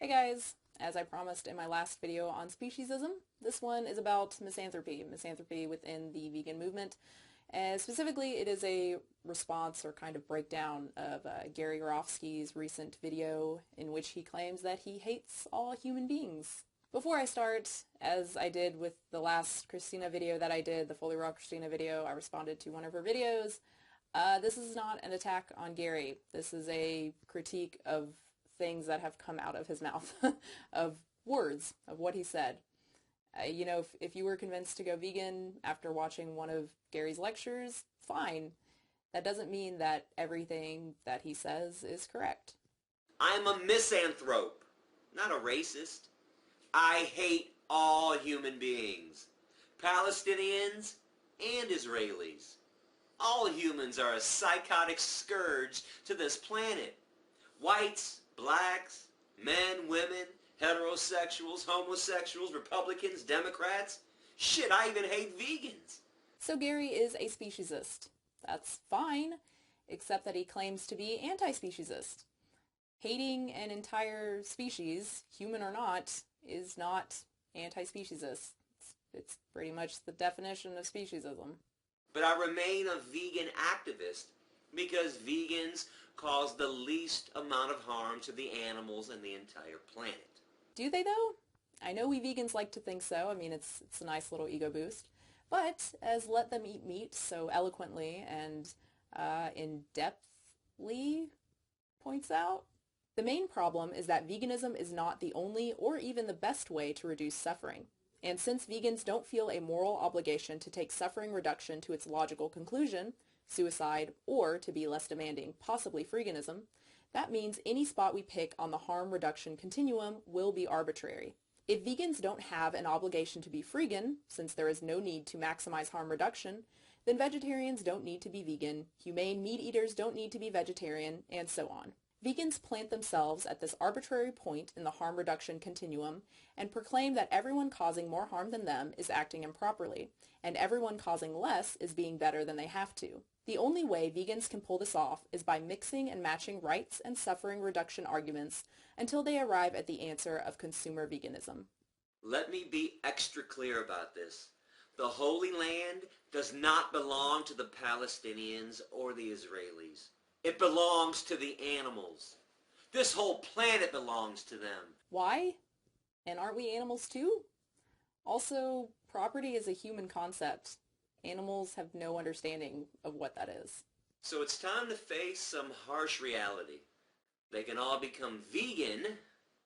Hey guys! As I promised in my last video on speciesism, this one is about misanthropy within the vegan movement. And specifically, it is a response or kind of breakdown of Gary Yourofsky's recent video in which he claims that he hates all human beings. Before I start, as I did with the last Christina video that I did, the Fully Raw Christina video, I responded to one of her videos. This is not an attack on Gary. This is a critique of things that have come out of his mouth, of words, of what he said. If you were convinced to go vegan after watching one of Gary's lectures, fine. That doesn't mean that everything that he says is correct. I'm a misanthrope, not a racist. I hate all human beings, Palestinians and Israelis. All humans are a psychotic scourge to this planet. Whites, blacks, men, women, heterosexuals, homosexuals, Republicans, Democrats. Shit, I even hate vegans. So Gary is a speciesist. That's fine, except that he claims to be anti-speciesist. Hating an entire species, human or not, is not anti-speciesist. It's pretty much the definition of speciesism. But I remain a vegan activist because vegans cause the least amount of harm to the animals and the entire planet. Do they though? I know we vegans like to think so. I mean, it's a nice little ego boost. But as Let Them Eat Meat so eloquently and in-depthly points out, the main problem is that veganism is not the only or even the best way to reduce suffering. And since vegans don't feel a moral obligation to take suffering reduction to its logical conclusion, suicide, or, to be less demanding, possibly freeganism, that means any spot we pick on the harm reduction continuum will be arbitrary. If vegans don't have an obligation to be freegan, since there is no need to maximize harm reduction, then vegetarians don't need to be vegan, humane meat eaters don't need to be vegetarian, and so on. Vegans plant themselves at this arbitrary point in the harm reduction continuum and proclaim that everyone causing more harm than them is acting improperly, and everyone causing less is being better than they have to. The only way vegans can pull this off is by mixing and matching rights and suffering reduction arguments until they arrive at the answer of consumer veganism. Let me be extra clear about this. The Holy Land does not belong to the Palestinians or the Israelis. It belongs to the animals. This whole planet belongs to them. Why? And aren't we animals too? Also, property is a human concept. Animals have no understanding of what that is. So it's time to face some harsh reality. They can all become vegan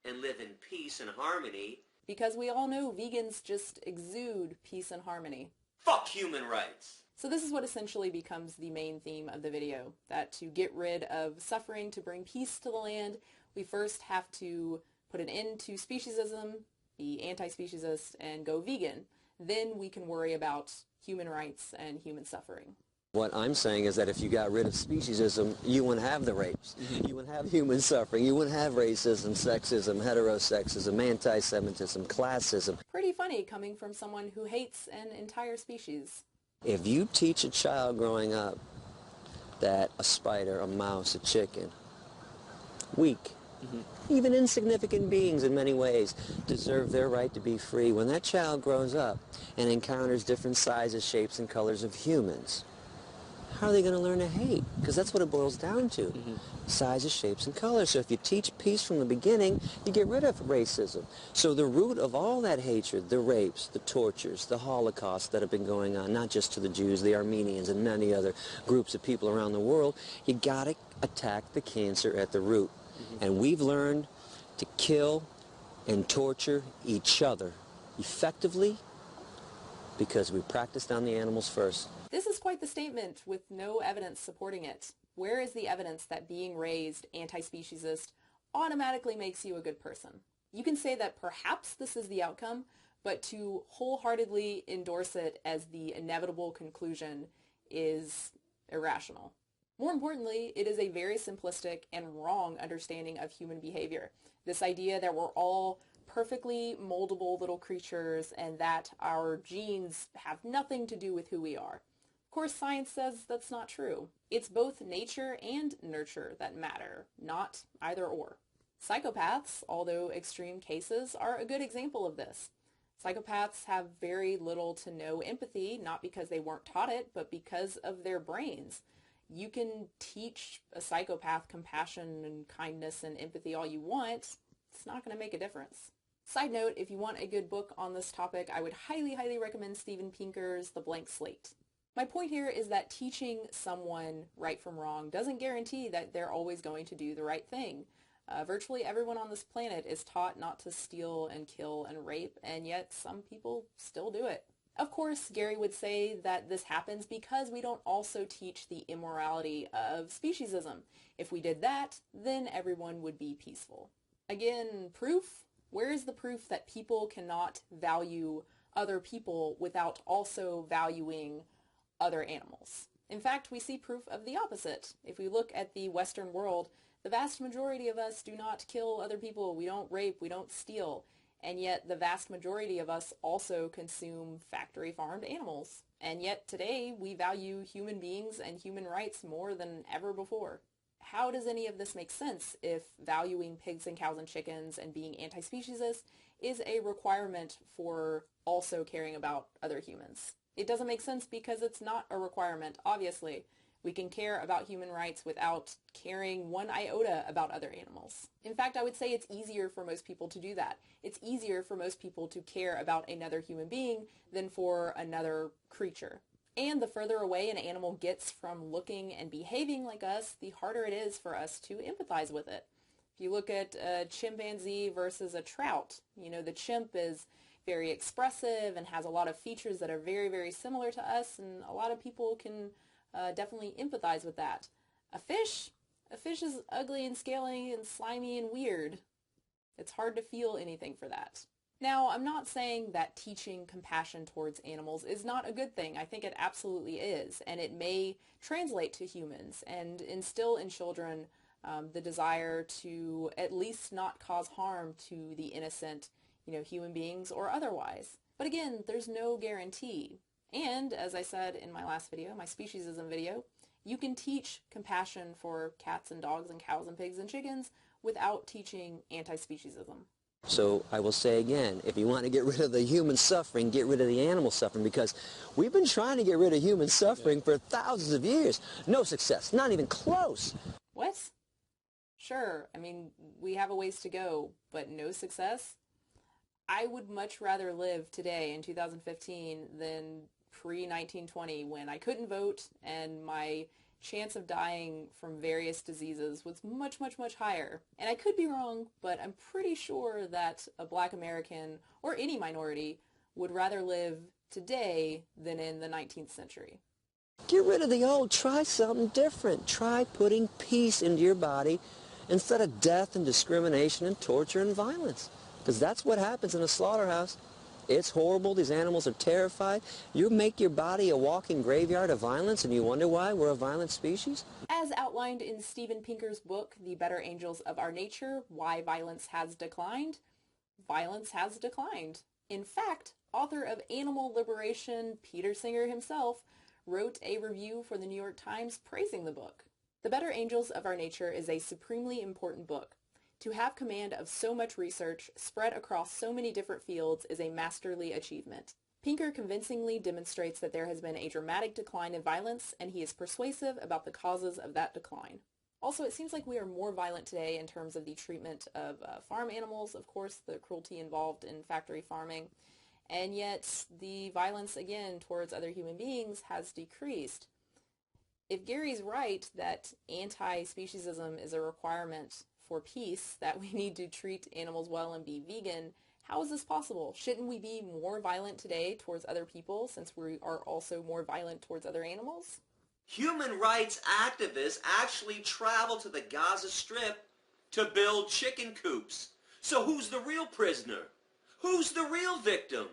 and live in peace and harmony. Because we all know vegans just exude peace and harmony. Fuck human rights! So this is what essentially becomes the main theme of the video, that to get rid of suffering, to bring peace to the land, we first have to put an end to speciesism, be anti-speciesist, and go vegan. Then we can worry about human rights and human suffering. What I'm saying is that if you got rid of speciesism, you wouldn't have the rapes. You wouldn't have human suffering. You wouldn't have racism, sexism, heterosexism, anti-Semitism, classism. Pretty funny coming from someone who hates an entire species. If you teach a child growing up that a spider, a mouse, a chicken, weak, even insignificant beings in many ways, deserve their right to be free, when that child grows up and encounters different sizes, shapes, and colors of humans, how are they going to learn to hate? Because that's what it boils down to. Sizes, shapes, and colors. So if you teach peace from the beginning, you get rid of racism. So the root of all that hatred, the rapes, the tortures, the Holocaust that have been going on, not just to the Jews, the Armenians, and many other groups of people around the world, you got to attack the cancer at the root. And we've learned to kill and torture each other effectively because we practiced on the animals first. This is quite the statement with no evidence supporting it. Where is the evidence that being raised anti-speciesist automatically makes you a good person? You can say that perhaps this is the outcome, but to wholeheartedly endorse it as the inevitable conclusion is irrational. More importantly, it is a very simplistic and wrong understanding of human behavior. This idea that we're all perfectly moldable little creatures and that our genes have nothing to do with who we are. Of course, science says that's not true. It's both nature and nurture that matter, not either or. Psychopaths, although extreme cases, are a good example of this. Psychopaths have very little to no empathy, not because they weren't taught it, but because of their brains. You can teach a psychopath compassion and kindness and empathy all you want. It's not going to make a difference. Side note, if you want a good book on this topic, I would highly, highly recommend Steven Pinker's The Blank Slate. My point here is that teaching someone right from wrong doesn't guarantee that they're always going to do the right thing. Virtually everyone on this planet is taught not to steal and kill and rape, and yet some people still do it. Of course, Gary would say that this happens because we don't also teach the immorality of speciesism. If we did that, then everyone would be peaceful. Again, proof? Where is the proof that people cannot value other people without also valuing other animals? In fact, we see proof of the opposite. If we look at the Western world, the vast majority of us do not kill other people, we don't rape, we don't steal, and yet the vast majority of us also consume factory-farmed animals. And yet today we value human beings and human rights more than ever before. How does any of this make sense if valuing pigs and cows and chickens and being anti-speciesist is a requirement for also caring about other humans? It doesn't make sense because it's not a requirement, obviously. We can care about human rights without caring one iota about other animals. In fact, I would say it's easier for most people to do that. It's easier for most people to care about another human being than for another creature. And the further away an animal gets from looking and behaving like us, the harder it is for us to empathize with it. If you look at a chimpanzee versus a trout, the chimp is very expressive and has a lot of features that are very, very similar to us, and a lot of people can definitely empathize with that. A fish is ugly and scaly and slimy and weird. It's hard to feel anything for that. Now, I'm not saying that teaching compassion towards animals is not a good thing. I think it absolutely is, and it may translate to humans and instill in children the desire to at least not cause harm to the innocent, human beings or otherwise. But again, there's no guarantee. And, as I said in my last video, my speciesism video, you can teach compassion for cats and dogs and cows and pigs and chickens without teaching anti-speciesism. So I will say again, if you want to get rid of the human suffering, get rid of the animal suffering, because we've been trying to get rid of human suffering for thousands of years. No success, not even close. What? Sure, we have a ways to go, but no success? I would much rather live today in 2015 than pre-1920 when I couldn't vote and my chance of dying from various diseases was much, much, much higher. And I could be wrong, but I'm pretty sure that a Black American or any minority would rather live today than in the 19th century. Get rid of the old. Try something different. Try putting peace into your body instead of death and discrimination and torture and violence. Because that's what happens in a slaughterhouse. It's horrible. These animals are terrified. You make your body a walking graveyard of violence, and you wonder why we're a violent species? As outlined in Steven Pinker's book, The Better Angels of Our Nature, Why Violence Has Declined, violence has declined. In fact, author of Animal Liberation, Peter Singer himself, wrote a review for the New York Times praising the book. The Better Angels of Our Nature is a supremely important book. To have command of so much research spread across so many different fields is a masterly achievement. Pinker convincingly demonstrates that there has been a dramatic decline in violence, and he is persuasive about the causes of that decline. Also, it seems like we are more violent today in terms of the treatment of farm animals, of course, the cruelty involved in factory farming, and yet the violence, again, towards other human beings has decreased. If Gary's right that anti-speciesism is a requirement for peace, that we need to treat animals well and be vegan, how is this possible? Shouldn't we be more violent today towards other people since we are also more violent towards other animals? Human rights activists actually travel to the Gaza Strip to build chicken coops. So who's the real prisoner? Who's the real victim?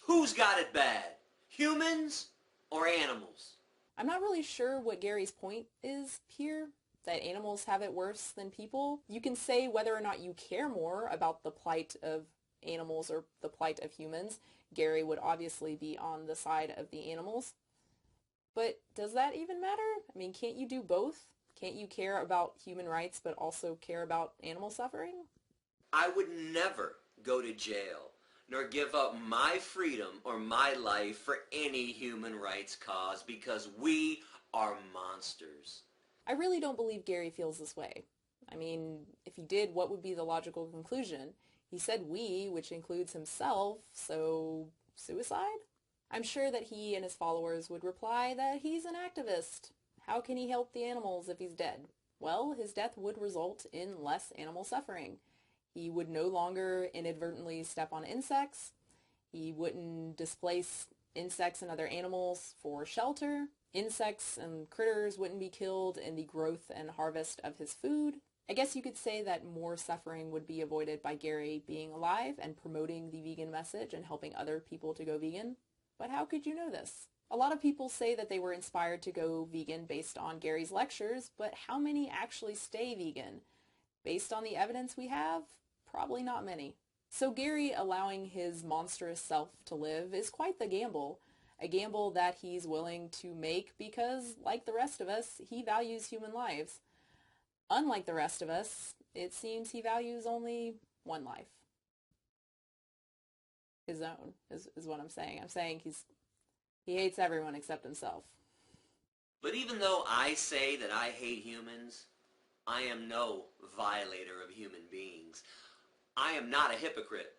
Who's got it bad? Humans or animals? I'm not really sure what Gary's point is here, that animals have it worse than people. You can say whether or not you care more about the plight of animals or the plight of humans. Gary would obviously be on the side of the animals. But does that even matter? Can't you do both? Can't you care about human rights but also care about animal suffering? I would never go to jail, nor give up my freedom or my life for any human rights cause, because we are monsters. I really don't believe Gary feels this way. I mean, if he did, what would be the logical conclusion? He said we, which includes himself, so suicide? I'm sure that he and his followers would reply that he's an activist. How can he help the animals if he's dead? Well, his death would result in less animal suffering. He would no longer inadvertently step on insects. He wouldn't displace insects and other animals for shelter. Insects and critters wouldn't be killed in the growth and harvest of his food. I guess you could say that more suffering would be avoided by Gary being alive and promoting the vegan message and helping other people to go vegan. But how could you know this? A lot of people say that they were inspired to go vegan based on Gary's lectures, but how many actually stay vegan? Based on the evidence we have, probably not many. So Gary allowing his monstrous self to live is quite the gamble. A gamble that he's willing to make because, like the rest of us, he values human lives. Unlike the rest of us, it seems he values only one life. His own, is what I'm saying. I'm saying he hates everyone except himself. But even though I say that I hate humans, I am no violator of human beings. I am not a hypocrite,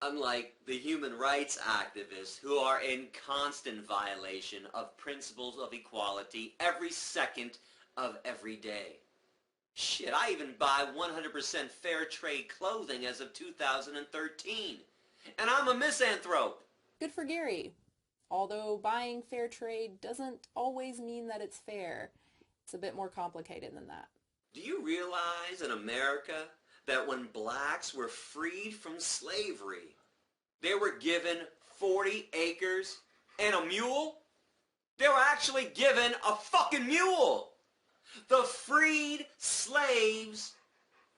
unlike the human rights activists who are in constant violation of principles of equality every second of every day. Shit, I even buy 100% fair trade clothing as of 2013. And I'm a misanthrope. Good for Gary. Although buying fair trade doesn't always mean that it's fair. It's a bit more complicated than that. Do you realize in America that when blacks were freed from slavery, they were given 40 acres and a mule? They were actually given a fucking mule. The freed slaves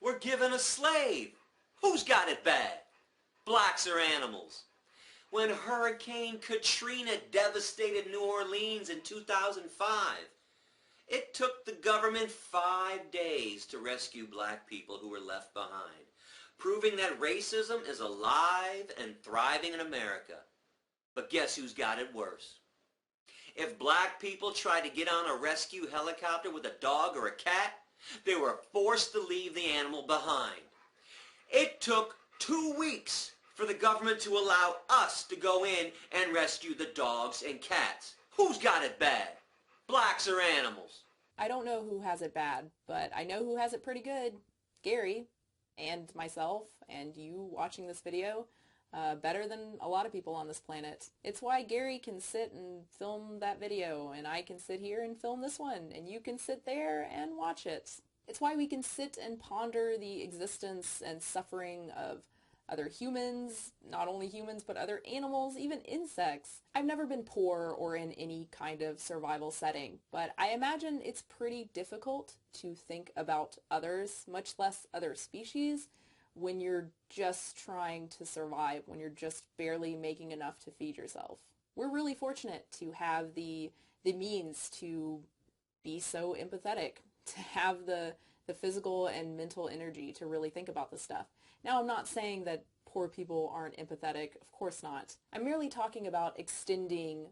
were given a slave. Who's got it bad? Blacks or animals? When Hurricane Katrina devastated New Orleans in 2005, it took the government 5 days to rescue black people who were left behind, proving that racism is alive and thriving in America. But guess who's got it worse? If black people tried to get on a rescue helicopter with a dog or a cat, they were forced to leave the animal behind. It took 2 weeks for the government to allow us to go in and rescue the dogs and cats. Who's got it bad? Blacks or animals? I don't know who has it bad, but I know who has it pretty good. Gary, and myself, and you watching this video, better than a lot of people on this planet. It's why Gary can sit and film that video, and I can sit here and film this one, and you can sit there and watch it. It's why we can sit and ponder the existence and suffering of other humans, not only humans, but other animals, even insects. I've never been poor or in any kind of survival setting, but I imagine it's pretty difficult to think about others, much less other species, when you're just trying to survive, when you're just barely making enough to feed yourself. We're really fortunate to have the means to be so empathetic, to have the physical and mental energy to really think about this stuff. Now, I'm not saying that poor people aren't empathetic. Of course not. I'm merely talking about extending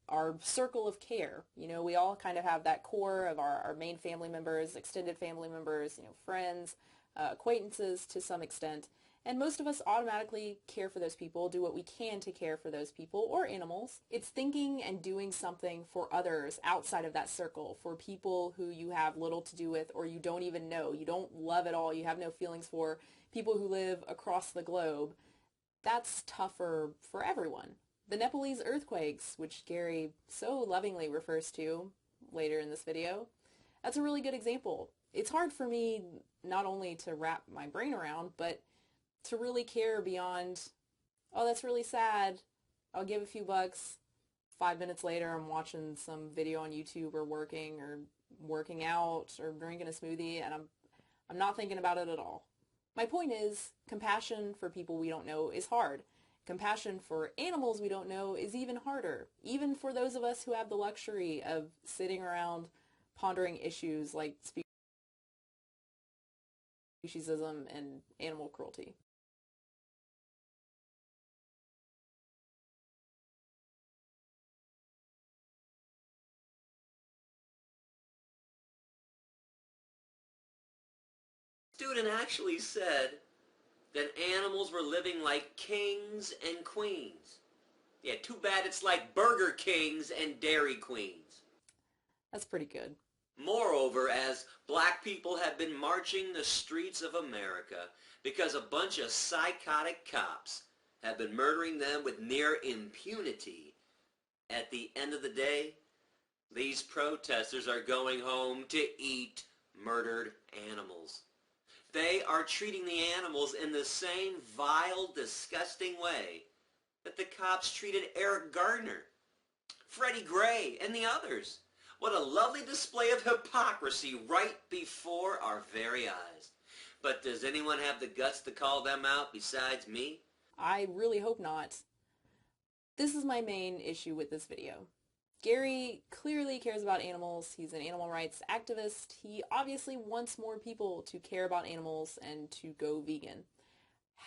our circle of care. You know, we all kind of have that core of our main family members, extended family members, friends, acquaintances to some extent. And most of us automatically care for those people, do what we can to care for those people or animals. It's thinking and doing something for others outside of that circle, for people who you have little to do with or you don't even know, you don't love at all, you have no feelings for, people who live across the globe. That's tougher for everyone. The Nepalese earthquakes, which Gary so lovingly refers to later in this video, that's a really good example. It's hard for me not only to wrap my brain around, but to really care beyond, oh, that's really sad, I'll give a few bucks. 5 minutes later, I'm watching some video on YouTube or working out or drinking a smoothie, and I'm not thinking about it at all. My point is, compassion for people we don't know is hard. Compassion for animals we don't know is even harder, even for those of us who have the luxury of sitting around pondering issues like speciesism and animal cruelty. Student actually said that animals were living like kings and queens. Yeah, too bad it's like Burger Kings and Dairy Queens. That's pretty good. Moreover, as black people have been marching the streets of America because a bunch of psychotic cops have been murdering them with near impunity, at the end of the day, these protesters are going home to eat murdered animals. They are treating the animals in the same vile, disgusting way that the cops treated Eric Gardner, Freddie Gray, and the others. What a lovely display of hypocrisy right before our very eyes. But does anyone have the guts to call them out besides me? I really hope not. This is my main issue with this video. Gary clearly cares about animals. He's an animal rights activist. He obviously wants more people to care about animals and to go vegan.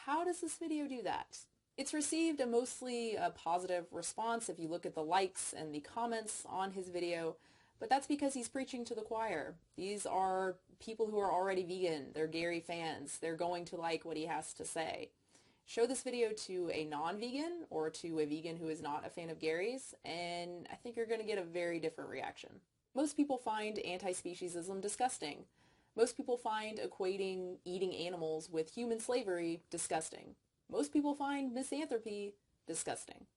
How does this video do that? It's received a mostly positive response if you look at the likes and the comments on his video, but that's because he's preaching to the choir. These are people who are already vegan. They're Gary fans. They're going to like what he has to say. Show this video to a non-vegan or to a vegan who is not a fan of Gary's, and I think you're going to get a very different reaction. Most people find anti-speciesism disgusting. Most people find equating eating animals with human slavery disgusting. Most people find misanthropy disgusting.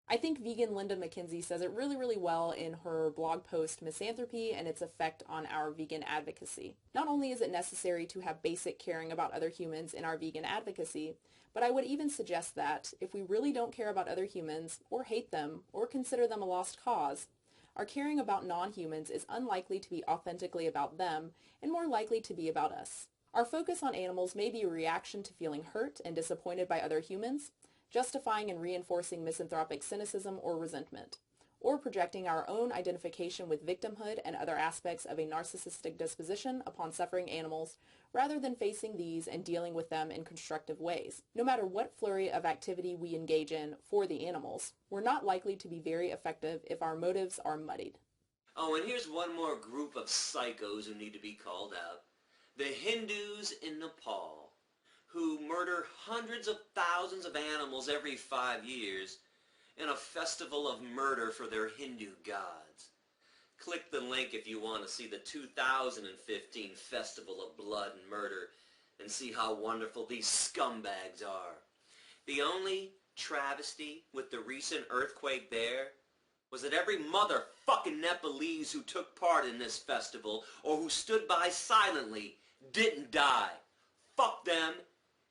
I think vegan Linda McKenzie says it really, really well in her blog post, Misanthropy and its Effect on Our Vegan Advocacy. Not only is it necessary to have basic caring about other humans in our vegan advocacy, but I would even suggest that if we really don't care about other humans, or hate them, or consider them a lost cause, our caring about non-humans is unlikely to be authentically about them and more likely to be about us. Our focus on animals may be a reaction to feeling hurt and disappointed by other humans, justifying and reinforcing misanthropic cynicism or resentment, or projecting our own identification with victimhood and other aspects of a narcissistic disposition upon suffering animals, rather than facing these and dealing with them in constructive ways. No matter what flurry of activity we engage in for the animals, we're not likely to be very effective if our motives are muddied. Oh, and here's one more group of psychos who need to be called out. The Hindus in Nepal, who murder hundreds of thousands of animals every 5 years in a festival of murder for their Hindu gods. Click the link if you want to see the 2015 Festival of Blood and Murder and see how wonderful these scumbags are. The only travesty with the recent earthquake there was that every motherfucking Nepalese who took part in this festival or who stood by silently didn't die. Fuck them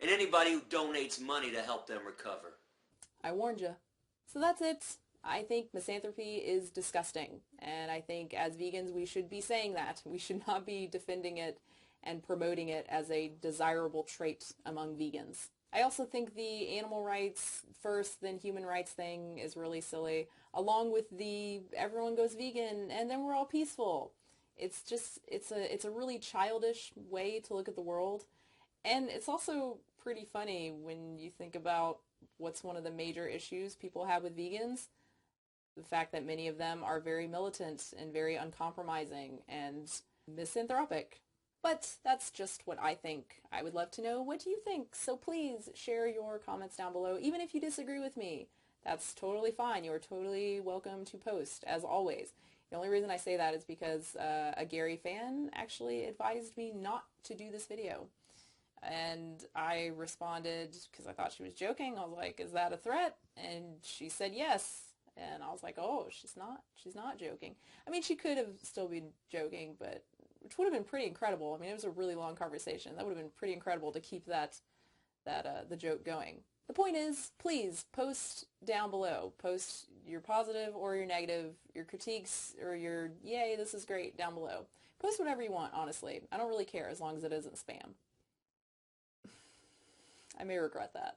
and anybody who donates money to help them recover. I warned you. So that's it. I think misanthropy is disgusting, and I think as vegans we should be saying that. We should not be defending it and promoting it as a desirable trait among vegans. I also think the animal rights first then human rights thing is really silly, along with the everyone goes vegan and then we're all peaceful. It's just, it's a really childish way to look at the world, and it's also pretty funny when you think about what's one of the major issues people have with vegans. The fact that many of them are very militant and very uncompromising and misanthropic. But that's just what I think. I would love to know what you think, so please share your comments down below, even if you disagree with me. That's totally fine. You're totally welcome to post, as always. The only reason I say that is because a Gary fan actually advised me not to do this video. And I responded, because I thought she was joking. I was like, is that a threat? And she said yes. And I was like, oh, she's not joking. I mean, she could have still been joking, but which would have been pretty incredible. I mean, it was a really long conversation. That would have been pretty incredible to keep the joke going. The point is, please post down below. Post your positive or your negative, your critiques or your yay, this is great down below. Post whatever you want, honestly. I don't really care as long as it isn't spam. I may regret that.